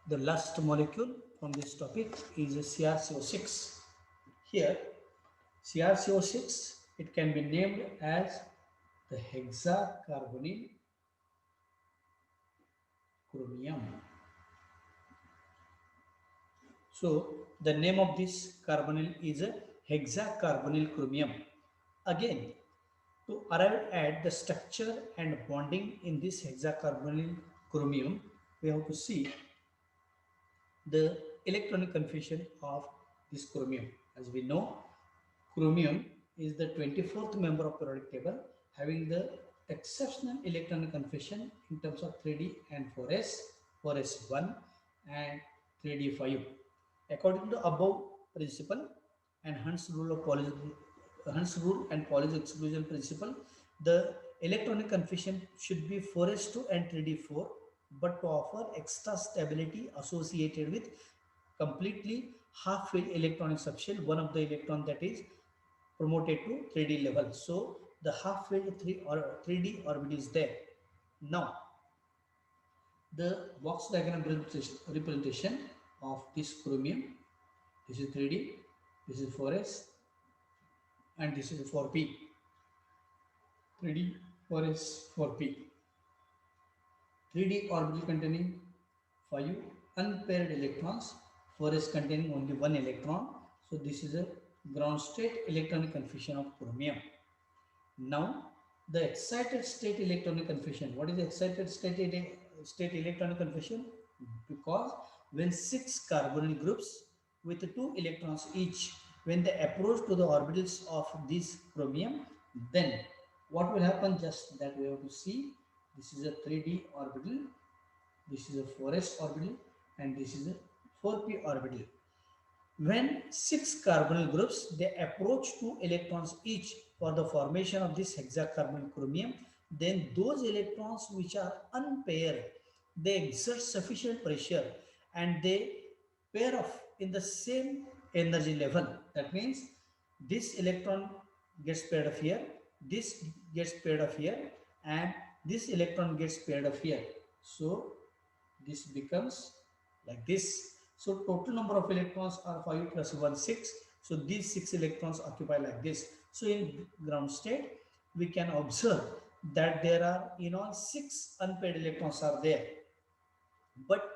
The last molecule from this topic is CrCO6. Here, CrCO6, it can be named as the hexacarbonyl chromium. So, the name of this carbonyl is a hexacarbonyl chromium. Again, to arrive at the structure and bonding in this hexacarbonyl chromium, we have to see the electronic configuration of this chromium. As we know, chromium is the 24th member of periodic table having the exceptional electronic configuration in terms of 3D and 4s, 4s1 and 3d5. According to above principle and Hunt's rule and Paul's exclusion principle, the electronic configuration should be 4s2 and 3d4, but to offer extra stability associated with completely half-filled electronic subshell, one of the electron that is promoted to 3D level. So the half-filled 3D orbit is there. Now the box diagram representation of this chromium. This is 3D, this is 4s, and this is 4p. 3D, 4s, 4p. 3D orbital containing 5 unpaired electrons, 4s containing only 1 electron. So this is a ground state electronic configuration of chromium. Now the excited state electronic configuration. What is the excited state electronic configuration? Because when 6 carbonyl groups with 2 electrons each, when they approach to the orbitals of this chromium, then what will happen? Just that we have to see. This is a 3D orbital, this is a 4s orbital, and this is a 4p orbital. When 6 carbonyl groups, they approach 2 electrons each for the formation of this hexacarbonyl chromium, then those electrons which are unpaired, they exert sufficient pressure and they pair off in the same energy level. That means this electron gets paired off here, this gets paired off here, and this electron gets paired off here. So this becomes like this. So total number of electrons are 5 plus 1, 6. So these 6 electrons occupy like this. So in ground state, we can observe that there are in all 6 unpaired electrons are there. But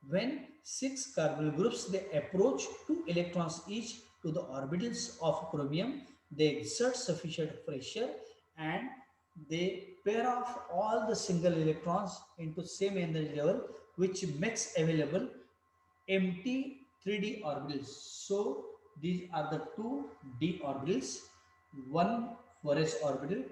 when 6 carbonyl groups, they approach 2 electrons each to the orbitals of chromium, they exert sufficient pressure and they pair off all the single electrons into same energy level, which makes available empty 3D orbitals. So these are the 2 d orbitals, 1 4s orbital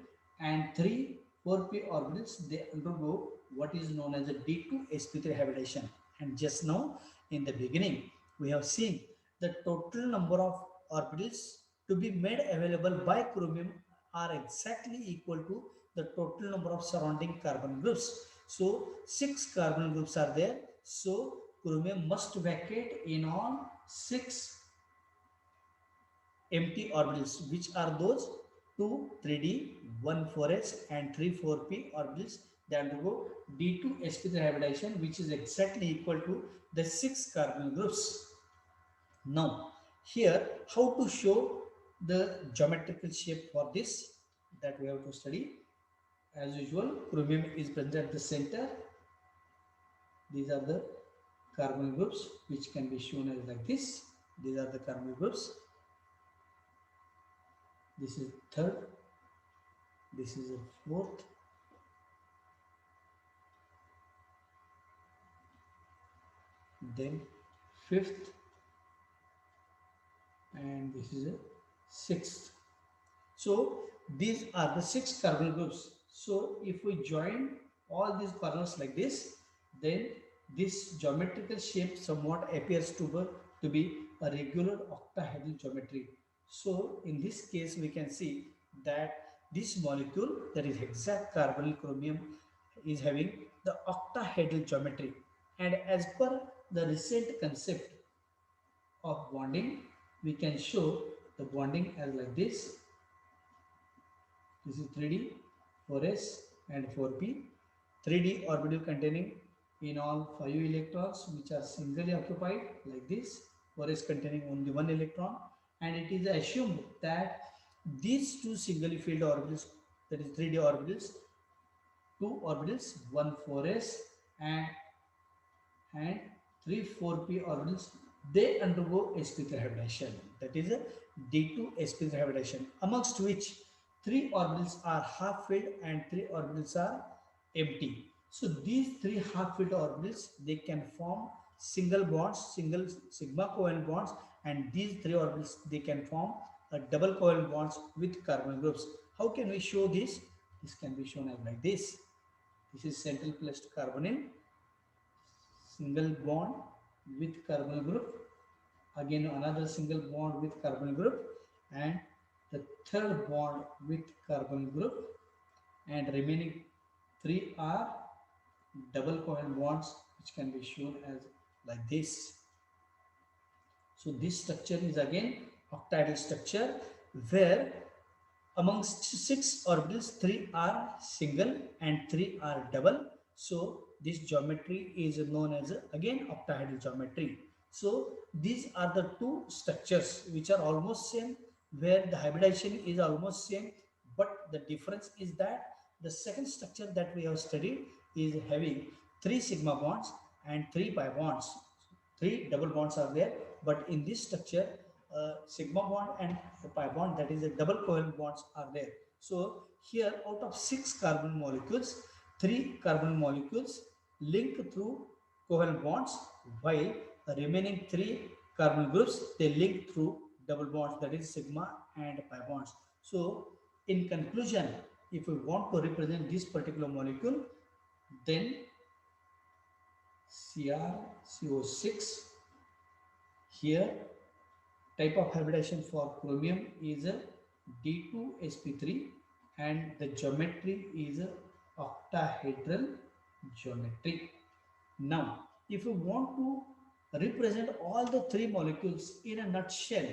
and 3 4p orbitals. They undergo what is known as a d2 sp3 hybridization. And just now in the beginning we have seen the total number of orbitals to be made available by chromium are exactly equal to the total number of surrounding carbon groups. So 6 carbon groups are there. So chromium must vacate in all 6 empty orbitals, which are those 2 3D, 1 4s and 3 4p orbitals. They undergo D2 sp3 hybridization, which is exactly equal to the 6 carbon groups. Now, here, how to show the geometrical shape for this, that we have to study. As usual, chromium is present at the center. These are the carbon groups which can be shown as like this. These are the carbon groups. This is third. This is a fourth. Then fifth. And this is a sixth. So these are the 6 carbon groups. So if we join all these corners like this, then this geometrical shape somewhat appears to be a regular octahedral geometry. So in this case, we can see that this molecule, that is hexacarbonyl chromium, is having the octahedral geometry. And as per the recent concept of bonding, we can show the bonding as like this. This is 3D, 4s and 4p. 3D orbital containing in all 5 electrons which are singly occupied like this, 4s containing only 1 electron, and it is assumed that these two singly filled orbitals, that is 3D orbitals, two orbitals, one 4s and and 3 4p orbitals, they undergo sp3 hybridization, that is a d2 sp3 hybridization, amongst which 3 orbitals are half filled and 3 orbitals are empty. So these 3 half filled orbitals, they can form single bonds, single sigma covalent bonds, and these 3 orbitals, they can form a double covalent bonds with carbonyl groups. How can we show this? This can be shown as like this. This is central plus carbonyl, single bond with carbonyl group, again another single bond with carbonyl group, and the third bond with carbonyl group, and remaining 3 are double covalent bonds, which can be shown as like this. So this structure is again octahedral structure, where amongst 6 orbitals, 3 are single and 3 are double. So this geometry is known as again octahedral geometry. So these are the two structures which are almost same, where the hybridization is almost same, but the difference is that the second structure that we have studied is having 3 sigma bonds and 3 pi bonds. 3 double bonds are there, but in this structure, sigma bond and pi bond, that is a double covalent bonds, are there. So here, out of 6 carbon molecules, 3 carbon molecules link through covalent bonds, while the remaining 3 carbon groups, they link through double bonds, that is sigma and pi bonds. So in conclusion, if we want to represent this particular molecule, then CrCO6, here type of hybridization for chromium is a D2sp3, and the geometry is a octahedral geometry. Now, if you want to represent all the 3 molecules in a nutshell,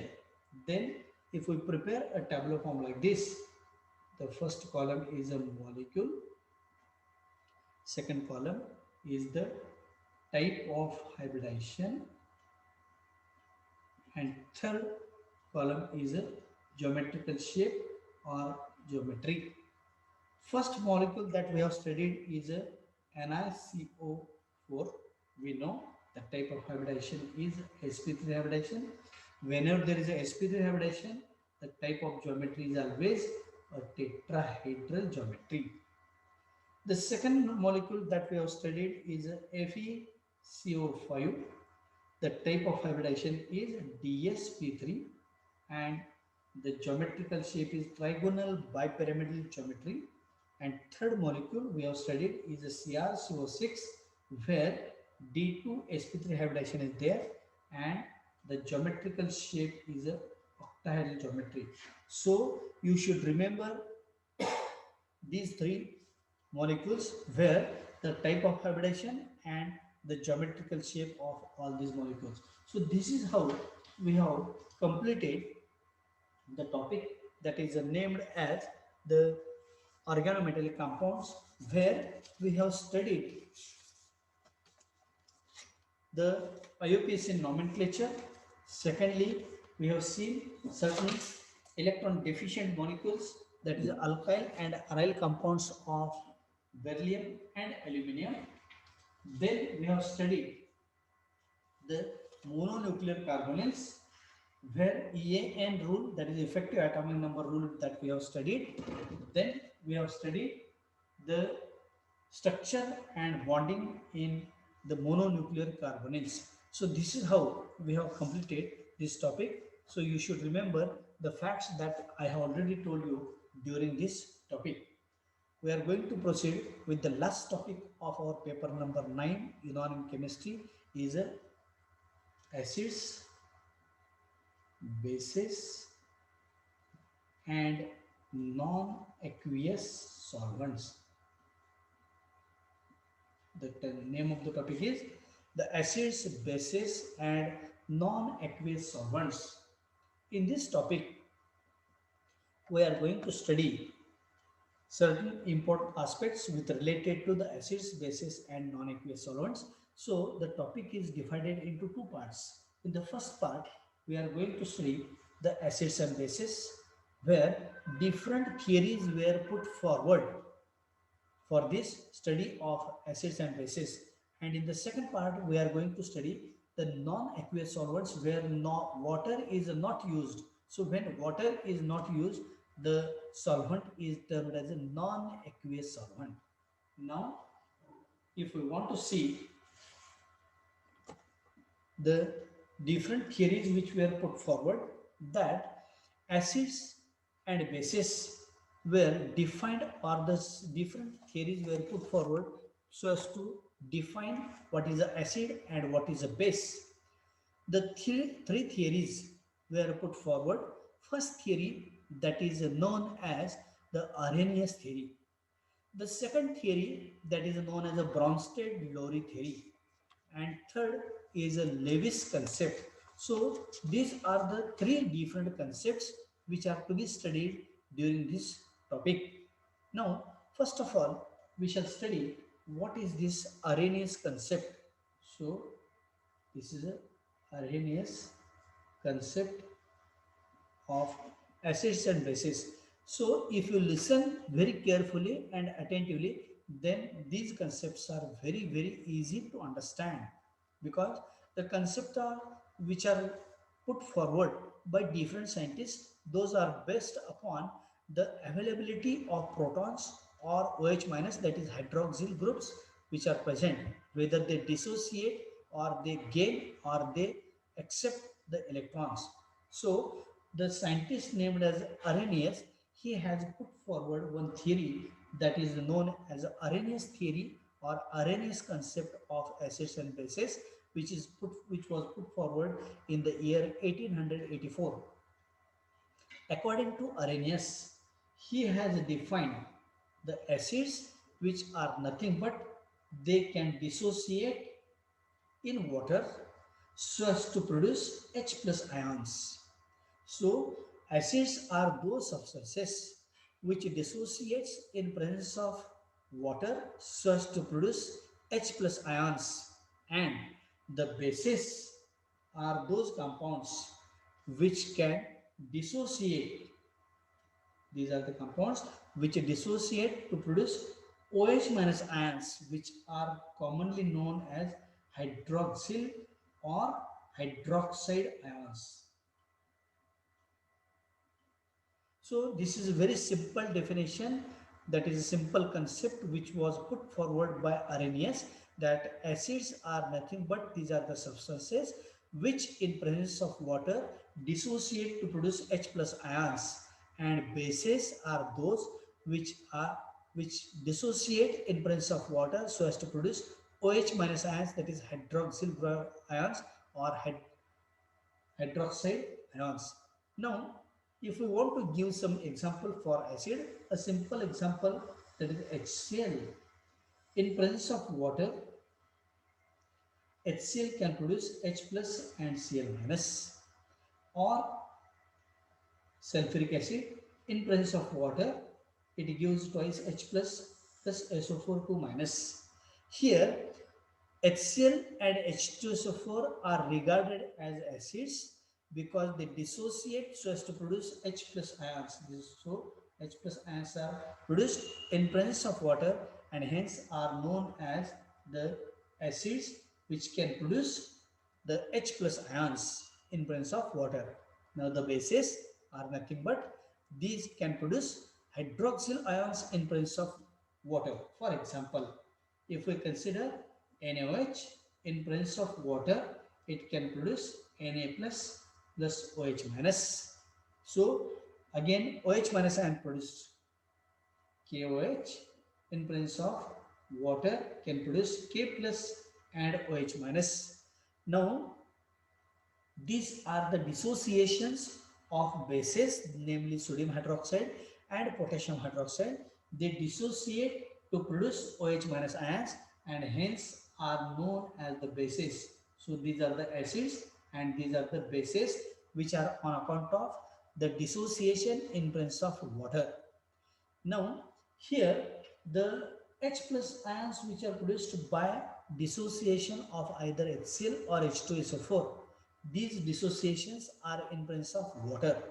then if we prepare a tabular form like this, the first column is a molecule, second column is the type of hybridization, and third column is a geometrical shape or geometry. First molecule that we have studied is a NiCO4. We know the type of hybridization is sp3 hybridization. Whenever there is a sp3 hybridization, the type of geometry is always a tetrahedral geometry. The second molecule that we have studied is a FeCO5. The type of hybridization is DsP3, and the geometrical shape is trigonal bipyramidal geometry. And third molecule we have studied is a CrCO6, where D2sp3 hybridization is there, and the geometrical shape is a octahedral geometry. So you should remember these 3 molecules, where the type of hybridization and the geometrical shape of all these molecules. So this is how we have completed the topic that is named as the organometallic compounds, where we have studied the IUPAC nomenclature. Secondly, we have seen certain electron deficient molecules, that is alkyl and aryl compounds of beryllium and aluminium. Then we have studied the mononuclear carbonyls, where EAN rule, that is effective atomic number rule, that we have studied. Then we have studied the structure and bonding in the mononuclear carbonyls. So this is how we have completed this topic. So you should remember the facts that I have already told you during this topic. We are going to proceed with the last topic of our paper number 9, inorganic chemistry, is acids, bases and non-aqueous solvents. The name of the topic is the acids, bases and non-aqueous solvents. In this topic, we are going to study certain important aspects with related to the acids, bases and non-aqueous solvents. So the topic is divided into two parts. In the first part, we are going to study the acids and bases where different theories were put forward for this study of acids and bases. And in the second part, we are going to study the non-aqueous solvents where no, water is not used. So when water is not used, the solvent is termed as a non-aqueous solvent. Now, if we want to see the different theories which were put forward, that acids and bases were defined, or the different theories were put forward so as to define what is a acid and what is a base. The three theories were put forward. First theory, that is known as the Arrhenius theory. The second theory, that is known as a Bronsted-Lowry theory, and third is a Lewis concept. So these are the three different concepts which are to be studied during this topic. Now, first of all, we shall study what is this Arrhenius concept. So this is a Arrhenius concept of acids and bases. So if you listen very carefully and attentively, then these concepts are very easy to understand, because the concepts are which are put forward by different scientists, those are based upon the availability of protons or OH minus, that is hydroxyl groups, which are present, whether they dissociate or they gain or they accept the electrons. So the scientist named as Arrhenius, he has put forward one theory that is known as Arrhenius theory or Arrhenius concept of acids and bases, which was put forward in the year 1884. According to Arrhenius, he has defined the acids which are nothing but they can dissociate in water so as to produce H plus ions. So acids are those substances which dissociates in presence of water so as to produce H plus ions, and the bases are those compounds which can dissociate. These are the compounds which dissociate to produce OH minus ions, which are commonly known as hydroxyl or hydroxide ions. So this is a very simple definition, that is a simple concept which was put forward by Arrhenius, that acids are nothing but these are the substances which in presence of water dissociate to produce H plus ions, and bases are those which dissociate in presence of water so as to produce OH minus ions, that is hydroxyl ions or hydroxide ions. Now, if we want to give some example for acid, a simple example, that is HCl. In presence of water, HCl can produce H plus and Cl minus, or sulfuric acid. In presence of water, it gives twice H plus plus SO4 2 minus. Here, HCl and H2SO4 are regarded as acids because they dissociate so as to produce H plus ions. So H plus ions are produced in presence of water and hence are known as the acids which can produce the H plus ions in presence of water. Now the bases are nothing but these can produce hydroxyl ions in presence of water. For example, if we consider NaOH in presence of water, it can produce Na plus plus OH minus. So again OH minus ion produced KOH in presence of water can produce K plus and OH minus. Now these are the dissociations of bases, namely sodium hydroxide and potassium hydroxide. They dissociate to produce OH minus ions and hence are known as the bases. So these are the acids and these are the bases which are on account of the dissociation in presence of water. Now Here, the H plus ions which are produced by dissociation of either HCl or H2SO4. These dissociations are in presence of water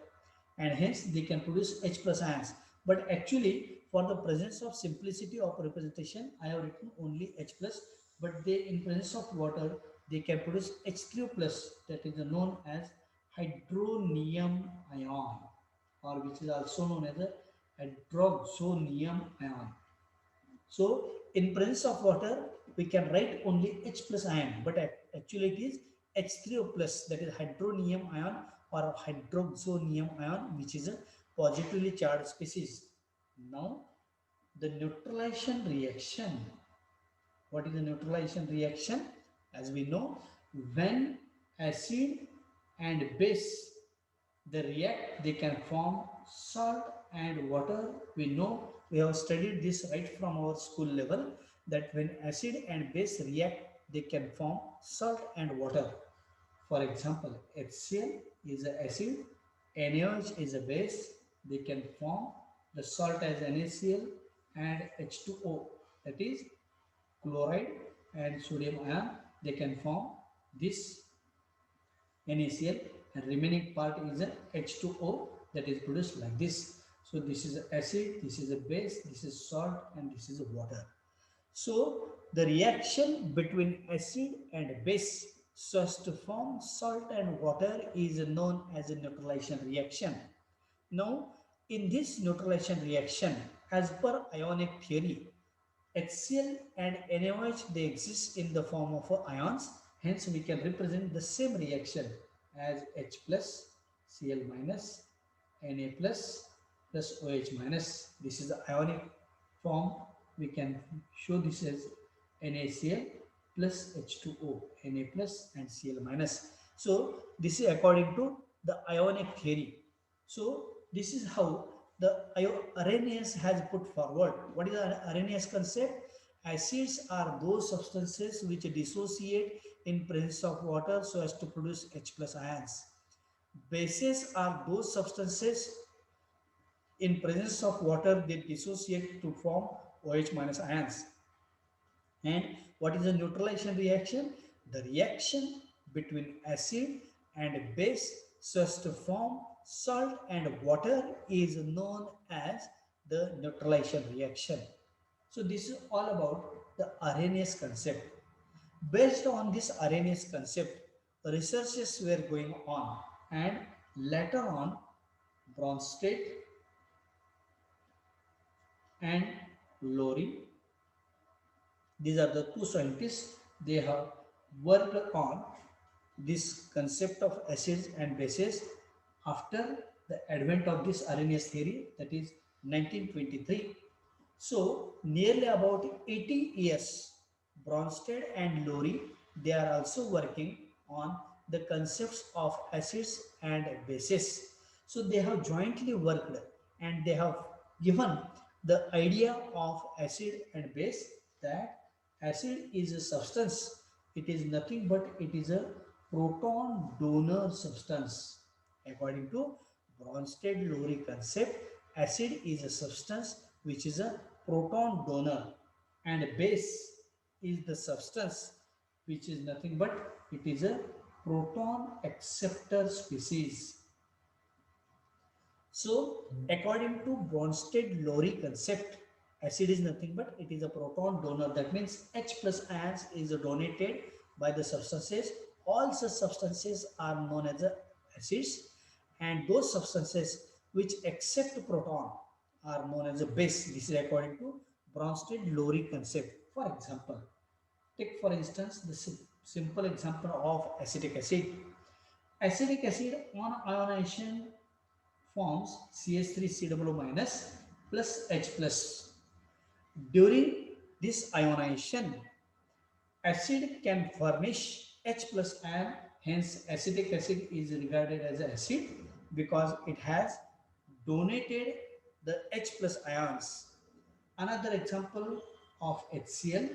and hence they can produce H plus ions. But actually, for the presence of simplicity of representation, I have written only H plus, but they in presence of water, they can produce H3O plus, that is known as hydronium ion, or which is also known as a hydroxonium ion. So in presence of water, we can write only H plus ion, but actually it is H3O plus, that is hydronium ion or hydroxonium ion, which is a positively charged species. Now the neutralization reaction. What is the neutralization reaction? As we know, when acid and base they react, they can form salt and water. We know, we have studied this right from our school level, that when acid and base react, they can form salt and water. For example, HCl is an acid, NaOH is a base. They can form the salt as NaCl and H2O, that is chloride and sodium ion. They can form this NaCl, and remaining part is a H2O, that is produced like this. So this is acid, this is a base, this is salt, and this is water. So the reaction between acid and base so as to form salt and water is known as a neutralization reaction. Now, in this neutralization reaction, as per ionic theory, HCl and NaOH, they exist in the form of ions. Hence, we can represent the same reaction as H plus, Cl minus, Na plus OH minus. This is the ionic form. We can show this as NaCl plus H2O, Na plus and Cl minus. So, this is according to the ionic theory. So, this is how the Arrhenius has put forward. What is the Arrhenius concept? Acids are those substances which dissociate in presence of water so as to produce H plus ions. Bases are those substances in presence of water they dissociate to form OH minus ions. And what is the neutralization reaction? The reaction between acid and base so as to form salt and water is known as the neutralization reaction. So this is all about the Arrhenius concept. Based on this Arrhenius concept, researches were going on, and later on Bronsted and Lowry, these are the two scientists, they have worked on this concept of acids and bases after the advent of this Arrhenius theory, that is 1923. So nearly about 80 years, Bronsted and Lowry, they are also working on the concepts of acids and bases. So they have jointly worked and they have given the idea of acid and base, that acid is a substance. It is nothing but it is a proton donor substance. According to Bronsted-Lowry concept, acid is a substance which is a proton donor, and base is the substance which is nothing but it is a proton acceptor species. So, according to Bronsted-Lowry concept, acid is nothing but it is a proton donor. That means H plus ions is donated by the substances. All such substances are known as acids, and those substances which accept proton are known as a base. This is according to Bronsted-Lowry concept. For example, take for instance the simple example of acetic acid. Acetic acid on ionization forms CH3COO minus plus H plus. During this ionization, acid can furnish H plus ion, hence acetic acid is regarded as an acid because it has donated the H plus ions. Another example of HCl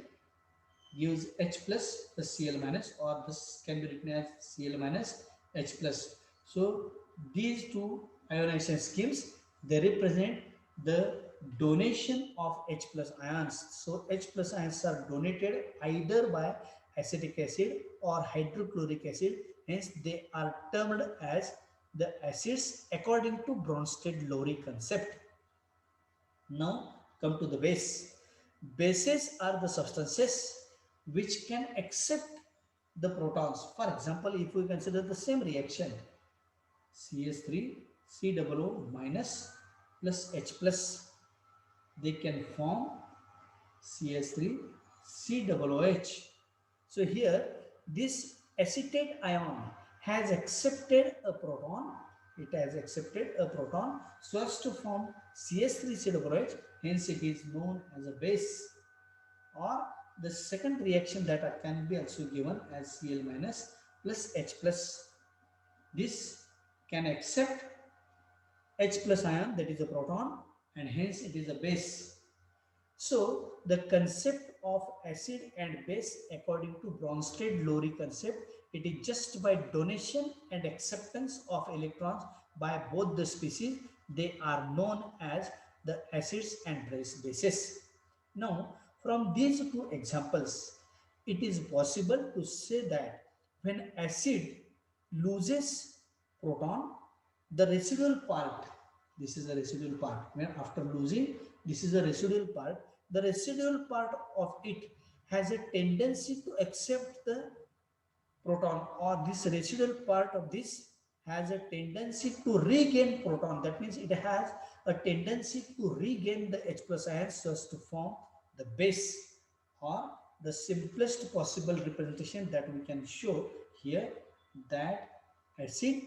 gives H plus plus Cl minus, or this can be written as Cl minus H plus. So these two ionization schemes, they represent the donation of H plus ions. So H plus ions are donated either by acetic acid or hydrochloric acid. Hence, they are termed as the acids according to Bronsted-Lowry concept. Now, come to the base. Bases are the substances which can accept the protons. For example, if we consider the same reaction, CH3 COO minus plus H plus, they can form CH3 COOH. So here this acetate ion has accepted a proton. It has accepted a proton so as to form CH3 COOH. Hence it is known as a base. Or the second reaction that can be also given as Cl minus plus H plus. This can accept H plus ion, that is a proton, and hence it is a base. So the concept of acid and base according to Bronsted-Lowry concept, it is just by donation and acceptance of electrons by both the species, they are known as the acids and bases. Now, from these two examples, it is possible to say that when acid loses proton, the residual part, this is the residual part, when after losing, this is the residual part, the residual part of it has a tendency to accept the proton, or this residual part of this has a tendency to regain proton. That means it has a tendency to regain the H plus ions so as to form the base, or the simplest possible representation that we can show here, that acid,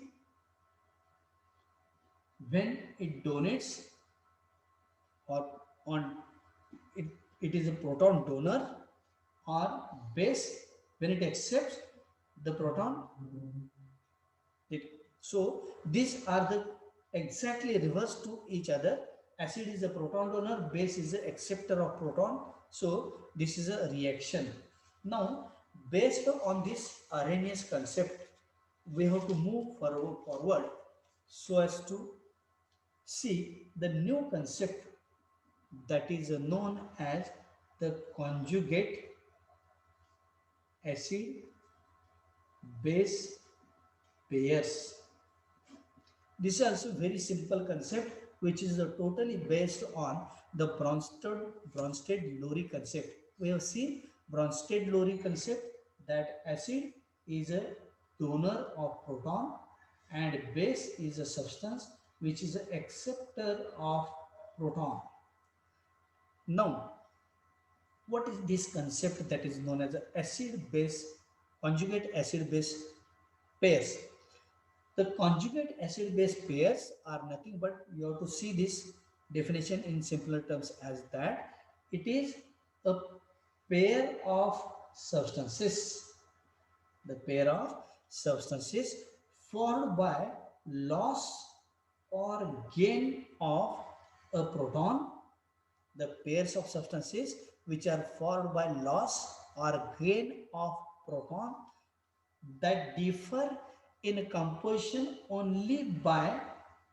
when it donates or on it, it is a proton donor, or base when it accepts the proton. So these are the exactly reverse to each other. Acid is a proton donor, base is the acceptor of proton. So this is a reaction. Now, based on this Arrhenius concept, we have to move forward so as to see the new concept that is known as the conjugate acid base pairs. This is also very simple concept which is totally based on the Bronsted-Lowry concept. We have seen Bronsted-Lowry concept that acid is a donor of proton and base is a substance which is an acceptor of proton. Now, what is this concept that is known as acid-base, conjugate acid-base pairs? The conjugate acid-base pairs are nothing but, you have to see this definition in simpler terms as that it is a pair of substances, the pair of substances formed by loss or gain of a proton, the pairs of substances which are formed by loss or gain of proton that differ in composition only by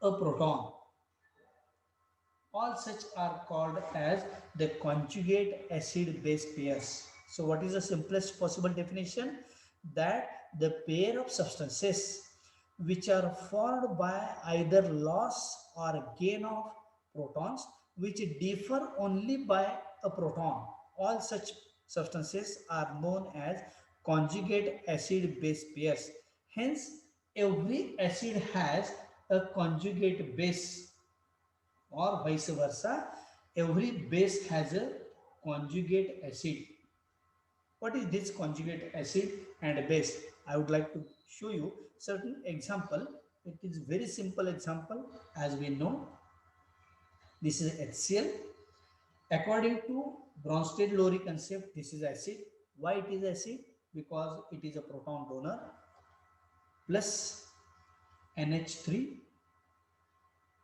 a proton. All such are called as the conjugate acid-base pairs. So what is the simplest possible definition? That the pair of substances which are formed by either loss or gain of protons which differ only by a proton. All such substances are known as conjugate acid-base pairs. Hence, every acid has a conjugate base, or vice versa, every base has a conjugate acid. What is this conjugate acid and base? I would like to show you certain example. It is very simple example. As we know, this is HCl. According to Bronsted-Lowry concept, this is acid. Why it is acid? Because it is a proton donor plus NH3.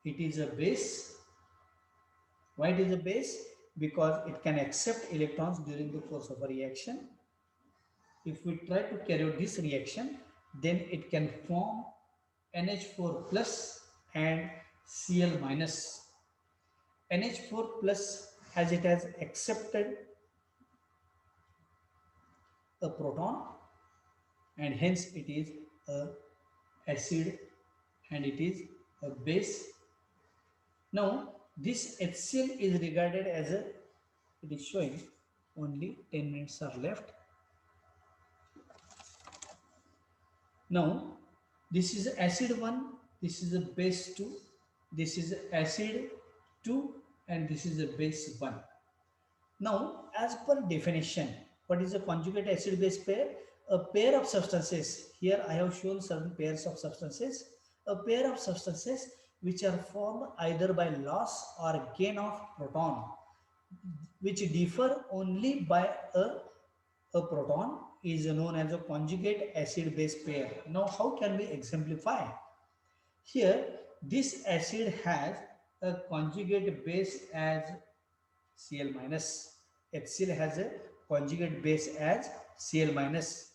It is a base. Why it is a base? Because it can accept electrons during the course of a reaction. If we try to carry out this reaction, then it can form NH4 plus and Cl minus. NH4 plus, as it has accepted a proton, and hence it is a acid and it is a base. Now this HCl is regarded as a, it is showing only 10 minutes are left. Now this is acid 1, this is a base 2, this is acid 2, and this is a base 1. Now, as per definition, what is a conjugate acid-base pair? A pair of substances. Here I have shown certain pairs of substances. A pair of substances which are formed either by loss or gain of proton, which differ only by a proton, is known as a conjugate acid-base pair. Now, how can we exemplify? Here, this acid has a conjugate base as Cl minus. HCl has a conjugate base as Cl minus,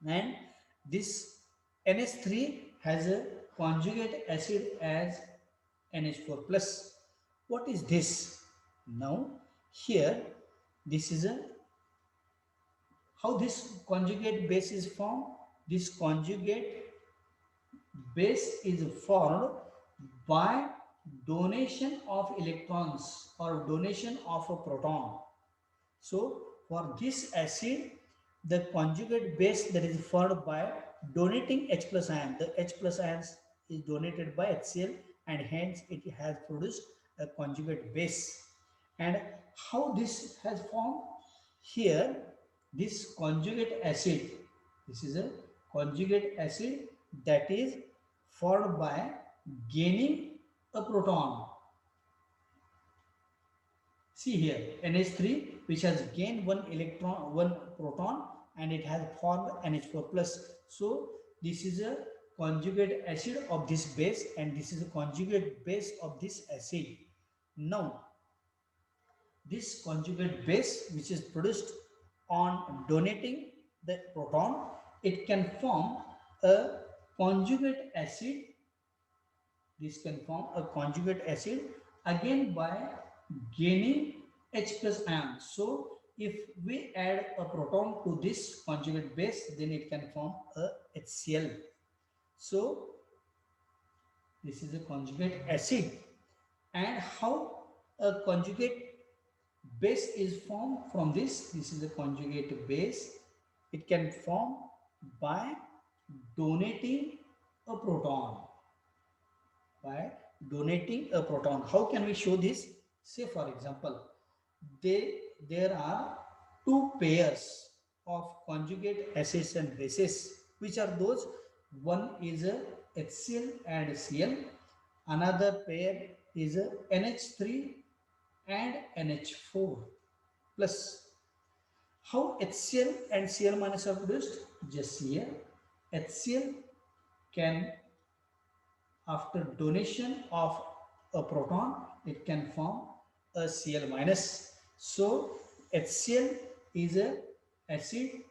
and this NH3 has a conjugate acid as NH4 plus. What is this? Now here this is a, how this conjugate base is formed. This conjugate base is formed by donation of electrons or donation of a proton. So for this acid, the conjugate base that is formed by donating H plus ion, the H plus ions is donated by HCl, and hence it has produced a conjugate base. And how this has formed? Here, this conjugate acid, this is a conjugate acid that is formed by gaining a proton. See here, NH3 which has gained one electron, one proton, and it has formed NH4 plus. So this is a conjugate acid of this base, and this is a conjugate base of this acid. Now this conjugate base which is produced on donating the proton, it can form a conjugate acid. This can form a conjugate acid again by gaining H plus ion. So if we add a proton to this conjugate base, then it can form a HCl. So this is a conjugate acid. And how a conjugate base is formed from this? This is a conjugate base. It can form by donating a proton. By donating a proton. How can we show this? Say for example, there are two pairs of conjugate acids and bases. Which are those? One is a HCl and Cl. Another pair is a NH3 and NH4 plus. How HCl and Cl minus are produced? Just here, HCl can, after donation of a proton, it can form a Cl minus. So HCl is a acid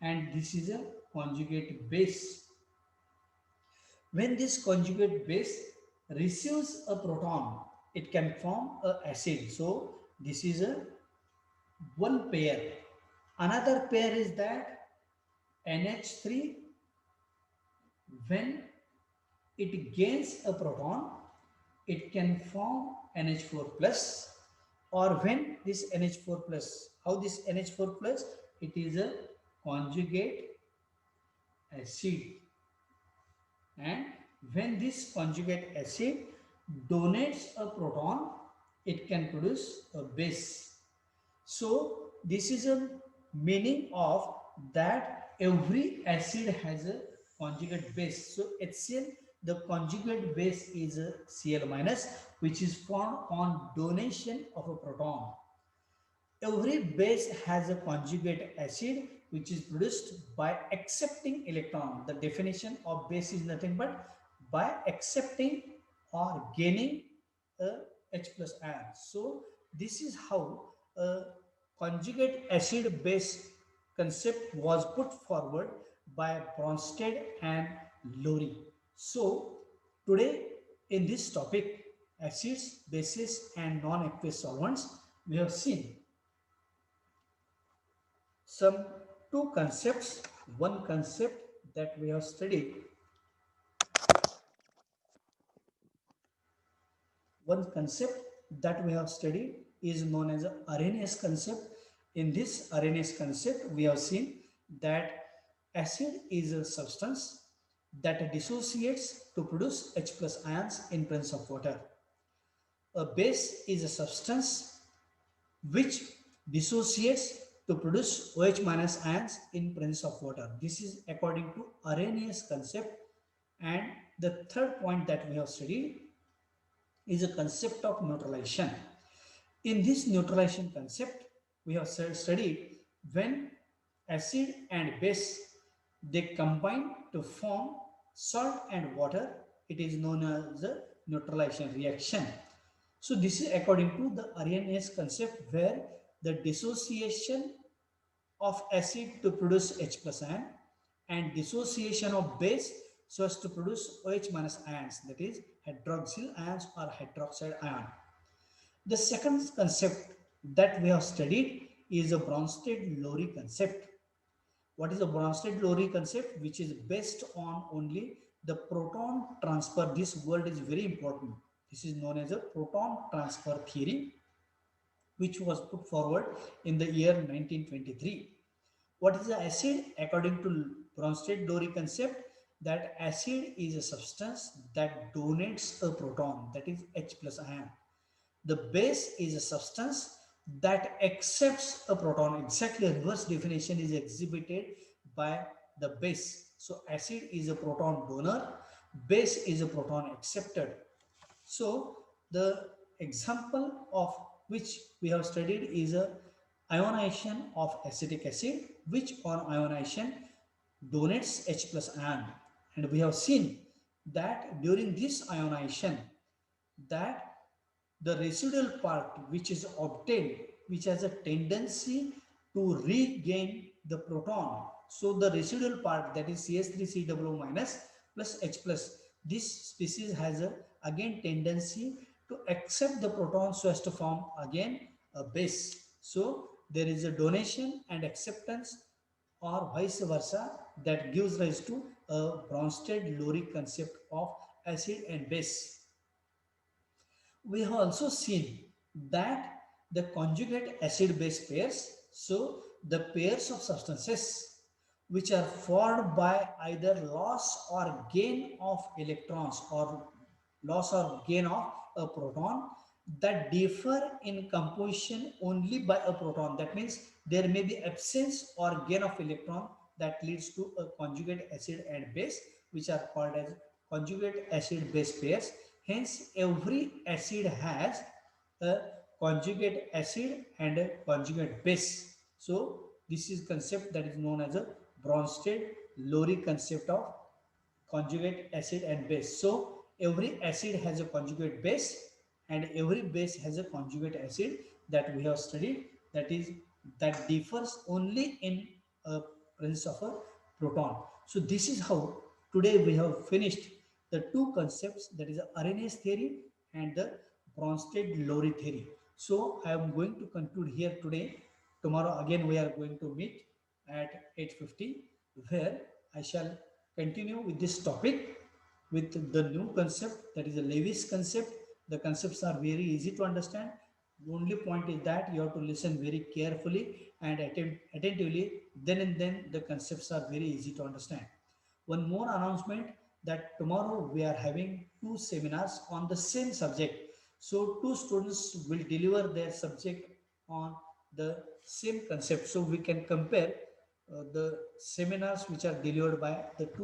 and this is a conjugate base. When this conjugate base receives a proton, it can form a acid. So this is a one pair. Another pair is that NH3, when it gains a proton, it can form NH4 plus, or when this NH4 plus, how this NH4 plus? It is a conjugate acid, and when this conjugate acid donates a proton, it can produce a base. So this is a meaning of that every acid has a conjugate base. So HCl, the conjugate base is a Cl minus, which is formed on donation of a proton. Every base has a conjugate acid which is produced by accepting electron. The definition of base is nothing but by accepting or gaining a H plus ion. So this is how a conjugate acid base concept was put forward by Bronsted and Lowry. So today in this topic acids, bases, and non-aqueous solvents, we have seen some two concepts. One concept that we have studied, one concept that we have studied is known as a Arrhenius concept. In this Arrhenius concept, we have seen that acid is a substance that dissociates to produce H plus ions in presence of water. A base is a substance which dissociates to produce OH minus ions in presence of water. This is according to Arrhenius concept. And the third point that we have studied is a concept of neutralization. In this neutralization concept, we have studied when acid and base they combine to form salt and water, it is known as the neutralization reaction. So this is according to the Arrhenius concept, where the dissociation of acid to produce H plus ion and dissociation of base so as to produce OH minus ions, that is hydroxyl ions or hydroxide ion. The second concept that we have studied is a Bronsted-Lowry concept. What is a Bronsted-Lowry concept? Which is based on only the proton transfer. This word is very important. This is known as a proton transfer theory, which was put forward in the year 1923. What is the acid? According to Bronsted-Lowry concept, that acid is a substance that donates a proton, that is H plus ion. The base is a substance that accepts a proton. Exactly a reverse definition is exhibited by the base. So acid is a proton donor, base is a proton accepted. So the example of which we have studied is a ionization of acetic acid, which on ionization donates H plus ion. And we have seen that during this ionization, that the residual part which is obtained, which has a tendency to regain the proton. So the residual part, that is CH3COO minus plus H plus, this species has a again tendency to accept the proton so as to form again a base. So there is a donation and acceptance or vice versa that gives rise to a Bronsted-Lowry concept of acid and base. We have also seen that the conjugate acid base pairs, so the pairs of substances which are formed by either loss or gain of electrons or loss or gain of a proton, that differ in composition only by a proton. That means there may be absence or gain of electron that leads to a conjugate acid and base, which are called as conjugate acid base pairs. Hence, every acid has a conjugate acid and a conjugate base. So, this is concept that is known as a Bronsted-Lowry concept of conjugate acid and base. So, every acid has a conjugate base and every base has a conjugate acid that we have studied. That differs only in a presence of a proton. So, this is how today we have finished the two concepts, that is Arrhenius theory and the Bronsted-Lowry theory. So I am going to conclude here today. Tomorrow again we are going to meet at 8:50, where I shall continue with this topic with the new concept, that is the Lewis concept. The concepts are very easy to understand. The only point is that you have to listen very carefully and attentively. Then and then the concepts are very easy to understand. One more announcement, that tomorrow we are having two seminars on the same subject. So two students will deliver their subject on the same concept. So we can compare the seminars which are delivered by the two